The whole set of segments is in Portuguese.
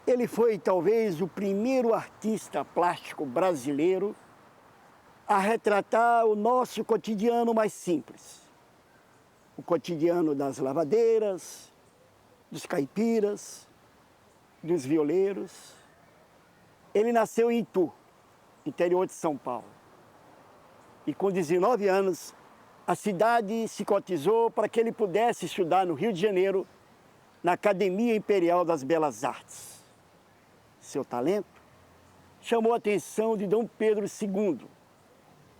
Ele foi talvez o primeiro artista plástico brasileiro a retratar o nosso cotidiano mais simples. O cotidiano das lavadeiras, dos caipiras, dos violeiros. Ele nasceu em Itu, interior de São Paulo. E com 19 anos, a cidade se cotizou para que ele pudesse estudar no Rio de Janeiro, na Academia Imperial das Belas Artes. Seu talento chamou a atenção de Dom Pedro II,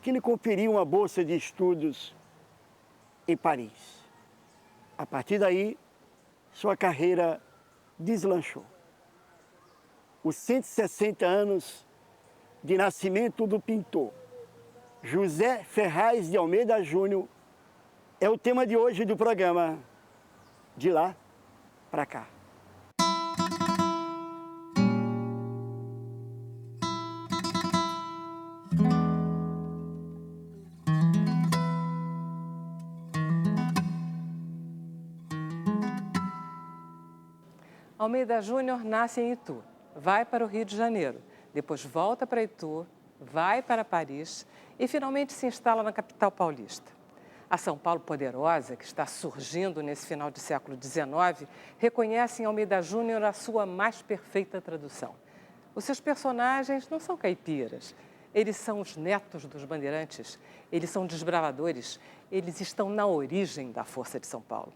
que lhe conferiu uma bolsa de estudos em Paris. A partir daí, sua carreira deslanchou. Os 160 anos de nascimento do pintor José Ferraz de Almeida Júnior é o tema de hoje do programa De Lá Pra Cá. Almeida Júnior nasce em Itu, vai para o Rio de Janeiro, depois volta para Itu, vai para Paris e finalmente se instala na capital paulista. A São Paulo poderosa, que está surgindo nesse final de século XIX, reconhece em Almeida Júnior a sua mais perfeita tradução. Os seus personagens não são caipiras, eles são os netos dos bandeirantes, eles são desbravadores, eles estão na origem da força de São Paulo.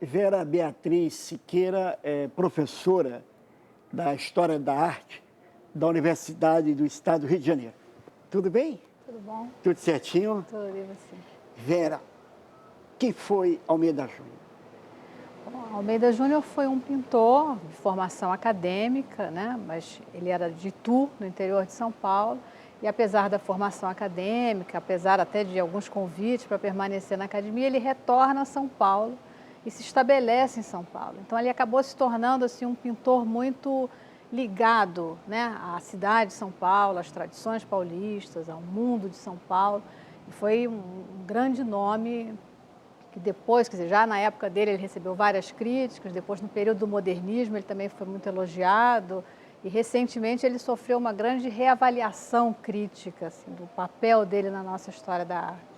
Vera Beatriz Siqueira é professora da História da Arte da Universidade do Estado do Rio de Janeiro. Tudo bem? Tudo bom? Tudo certinho? Tudo, e você? Vera, quem foi Almeida Júnior? Bom, Almeida Júnior foi um pintor de formação acadêmica, né? Mas ele era de Itu, no interior de São Paulo, e apesar da formação acadêmica, apesar até de alguns convites para permanecer na academia, ele retorna a São Paulo e se estabelece em São Paulo. Então ele acabou se tornando assim um pintor muito ligado, né, à cidade de São Paulo, às tradições paulistas, ao mundo de São Paulo. E foi um grande nome que depois, quer dizer, já na época dele ele recebeu várias críticas, depois no período do modernismo ele também foi muito elogiado e recentemente ele sofreu uma grande reavaliação crítica assim, do papel dele na nossa história da arte.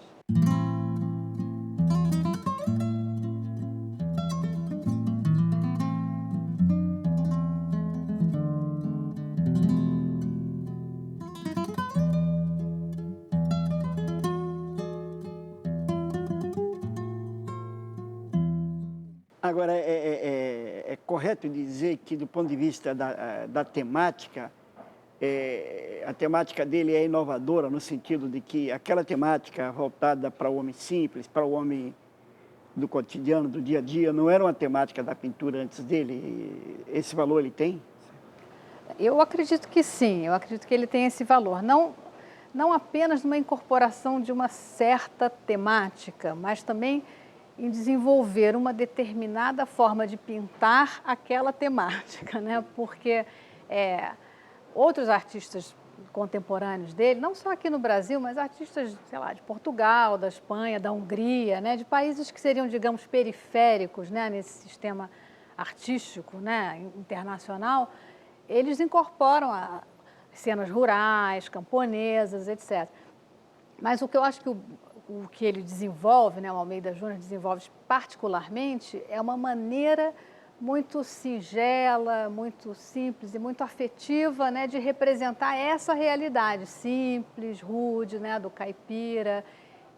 Agora, é correto dizer que, do ponto de vista da temática, a temática dele é inovadora, no sentido de que aquela temática voltada para o homem simples, para o homem do cotidiano, do dia a dia, não era uma temática da pintura antes dele? Esse valor ele tem? Eu acredito que sim, eu acredito que ele tem esse valor. Não apenas numa incorporação de uma certa temática, mas também em desenvolver uma determinada forma de pintar aquela temática, né? Porque outros artistas contemporâneos dele, não só aqui no Brasil, mas artistas, sei lá, de Portugal, da Espanha, da Hungria, né? De países que seriam, digamos, periféricos, né? Nesse sistema artístico, né? Internacional, eles incorporam cenas rurais, camponesas, etc. Mas o que eu acho que o que ele desenvolve, né, o Almeida Júnior desenvolve particularmente, é uma maneira muito singela, muito simples e muito afetiva, né, de representar essa realidade simples, rude, né, do caipira.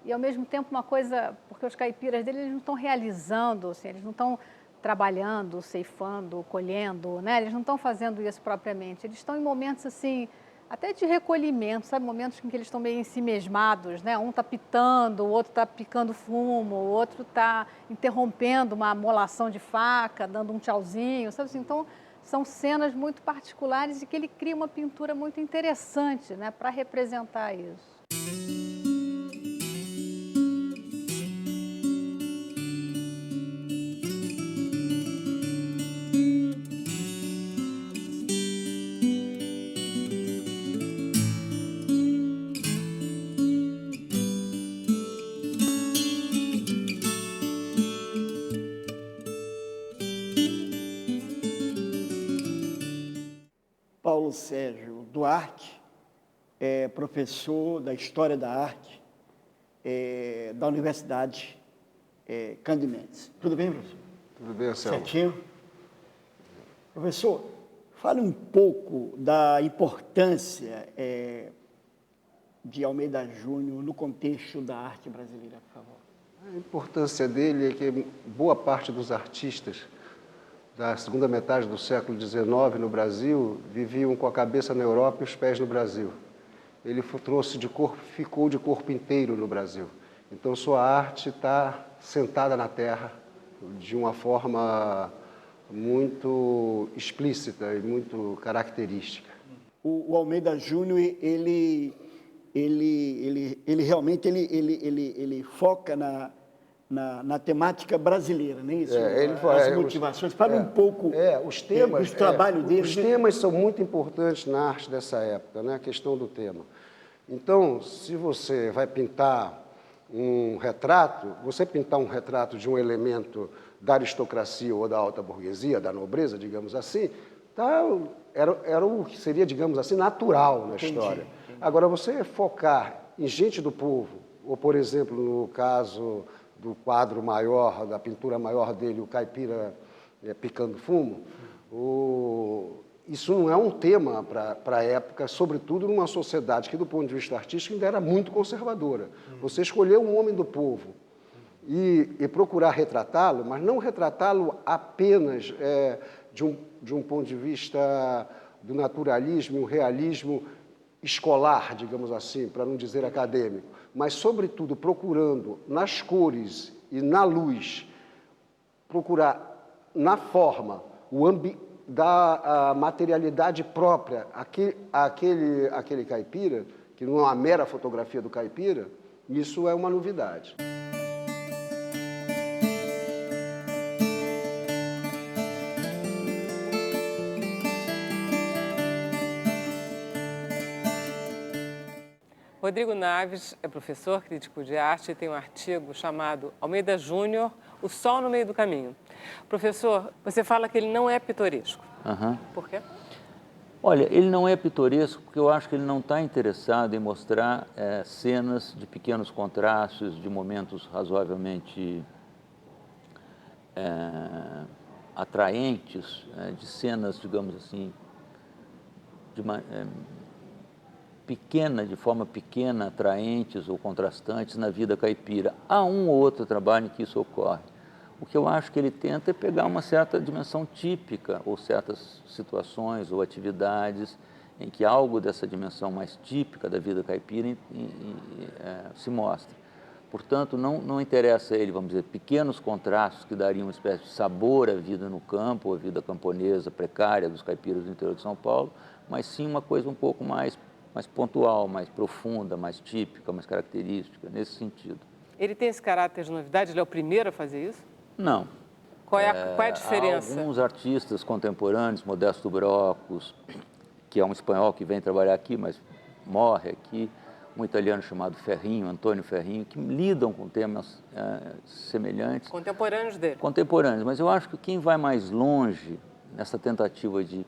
E ao mesmo tempo uma coisa, porque os caipiras dele eles não estão realizando, assim, eles não estão trabalhando, ceifando, colhendo, né, eles não estão fazendo isso propriamente, eles estão em momentos assim, até de recolhimento, sabe? Momentos em que eles estão meio ensimesmados, né? Um está pitando, o outro está picando fumo, o outro está interrompendo uma amolação de faca, dando um tchauzinho, sabe assim? Então, são cenas muito particulares e que ele cria uma pintura muito interessante, né? Para representar isso. Paulo Sérgio Duarte, é professor da História da Arte da Universidade Cândido Mendes. Tudo bem, professor? Tudo bem, Anselmo. Certinho? Professor, fale um pouco da importância de Almeida Júnior no contexto da arte brasileira, por favor. A importância dele é que boa parte dos artistas da segunda metade do século XIX no Brasil viviam com a cabeça na Europa e os pés no Brasil. Ele ficou de corpo inteiro no Brasil. Então sua arte está sentada na terra de uma forma muito explícita e muito característica. O Almeida Júnior, ele realmente foca na temática brasileira, não é isso? As motivações. Fala um pouco os temas, dos trabalhos dele. Os temas são muito importantes na arte dessa época, né? A questão do tema. Então, se você vai pintar um retrato, você pintar um retrato de um elemento da aristocracia ou da alta burguesia, da nobreza, digamos assim, era o que seria, digamos assim, natural na história. Entendi. Agora, você focar em gente do povo, ou, por exemplo, no caso do quadro maior, da pintura maior dele, o Caipira Picando Fumo, isso não é um tema para a época, sobretudo numa sociedade que, do ponto de vista artístico, ainda era muito conservadora. Você escolher um homem do povo e procurar retratá-lo, mas não retratá-lo apenas de um ponto de vista do naturalismo e o realismo escolar, digamos assim, para não dizer acadêmico, mas, sobretudo, procurando nas cores e na luz, procurar na forma da materialidade própria aquele caipira, que não é uma mera fotografia do caipira, isso é uma novidade. Rodrigo Naves é professor, crítico de arte e tem um artigo chamado Almeida Júnior, O Sol no Meio do Caminho. Professor, você fala que ele não é pitoresco. Uhum. Por quê? Olha, ele não é pitoresco porque eu acho que ele não está interessado em mostrar cenas de pequenos contrastes, de momentos razoavelmente atraentes, de cenas, digamos assim, de forma pequena, atraentes ou contrastantes na vida caipira. Há um ou outro trabalho em que isso ocorre. O que eu acho que ele tenta é pegar uma certa dimensão típica, ou certas situações ou atividades em que algo dessa dimensão mais típica da vida caipira se mostra. Portanto, não interessa a ele, vamos dizer, pequenos contrastes que dariam uma espécie de sabor à vida no campo, ou à vida camponesa precária dos caipiras do interior de São Paulo, mas sim uma coisa um pouco mais pontual, mais profunda, mais típica, mais característica, nesse sentido. Ele tem esse caráter de novidade? Ele é o primeiro a fazer isso? Não. Qual é a diferença? Há alguns artistas contemporâneos, Modesto Brocos, que é um espanhol que vem trabalhar aqui, mas morre aqui, um italiano chamado Ferrinho, Antônio Ferrinho, que lidam com temas semelhantes. Contemporâneos dele. Contemporâneos, mas eu acho que quem vai mais longe nessa tentativa de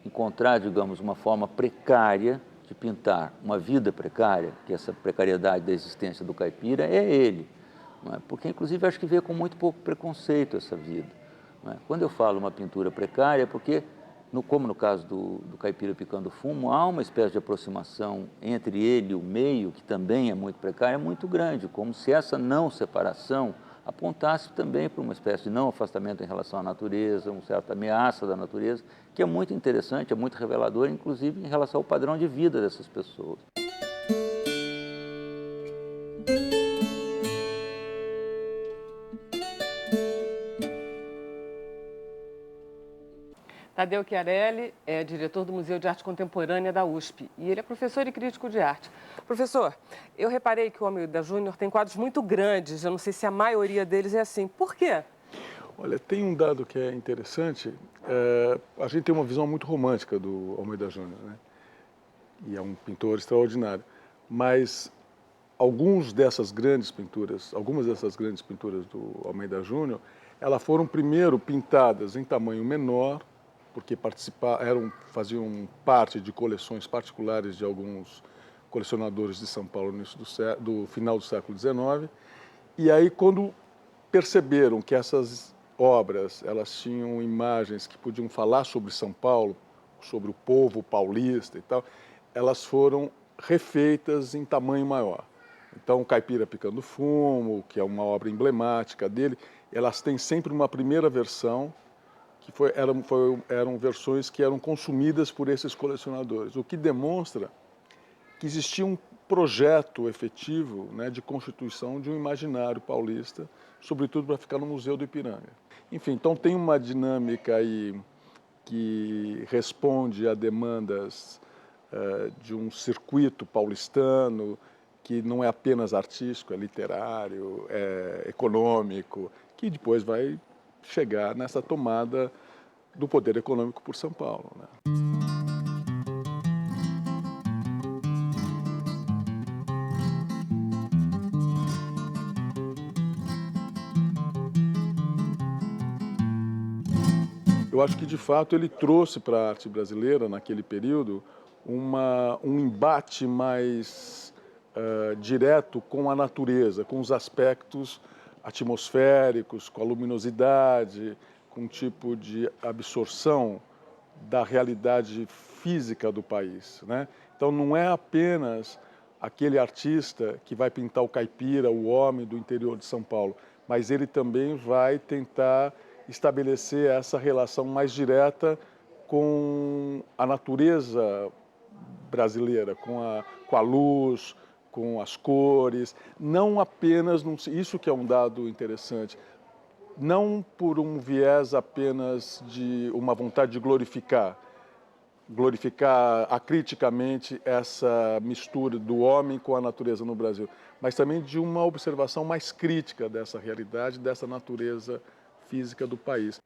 encontrar, digamos, uma forma precária de pintar uma vida precária, que é essa precariedade da existência do caipira, é ele. Não é? Porque, inclusive, acho que vê com muito pouco preconceito essa vida. Não é? Quando eu falo uma pintura precária, é porque, como no caso do Caipira Picando Fumo, há uma espécie de aproximação entre ele e o meio, que também é muito precária, muito grande, como se essa não separação apontasse também para uma espécie de não afastamento em relação à natureza, uma certa ameaça da natureza, que é muito interessante, é muito revelador, inclusive em relação ao padrão de vida dessas pessoas. Tadeu Chiarelli é diretor do Museu de Arte Contemporânea da USP e ele é professor e crítico de arte. Professor, eu reparei que o Almeida Júnior tem quadros muito grandes, eu não sei se a maioria deles é assim. Por quê? Olha, tem um dado que é interessante, a gente tem uma visão muito romântica do Almeida Júnior, né? E é um pintor extraordinário, mas algumas dessas grandes pinturas do Almeida Júnior, elas foram primeiro pintadas em tamanho menor, porque faziam parte de coleções particulares de alguns colecionadores de São Paulo no início do final do século XIX. E aí, quando perceberam que essas obras elas tinham imagens que podiam falar sobre São Paulo, sobre o povo paulista e tal, elas foram refeitas em tamanho maior. Então, Caipira Picando Fumo, que é uma obra emblemática dele, elas têm sempre uma primeira versão, que eram versões que eram consumidas por esses colecionadores, o que demonstra que existia um projeto efetivo, né, de constituição de um imaginário paulista, sobretudo para ficar no Museu do Ipiranga. Enfim, então tem uma dinâmica aí que responde a demandas de um circuito paulistano, que não é apenas artístico, é literário, é econômico, que depois vai chegar nessa tomada do poder econômico por São Paulo, né? Eu acho que, de fato, ele trouxe para a arte brasileira, naquele período, um embate mais direto com a natureza, com os aspectos atmosféricos, com a luminosidade, com um tipo de absorção da realidade física do país, né? Então, não é apenas aquele artista que vai pintar o caipira, o homem do interior de São Paulo, mas ele também vai tentar estabelecer essa relação mais direta com a natureza brasileira, com a luz, com as cores, não apenas, isso que é um dado interessante, não por um viés apenas de uma vontade de glorificar acriticamente essa mistura do homem com a natureza no Brasil, mas também de uma observação mais crítica dessa realidade, dessa natureza física do país.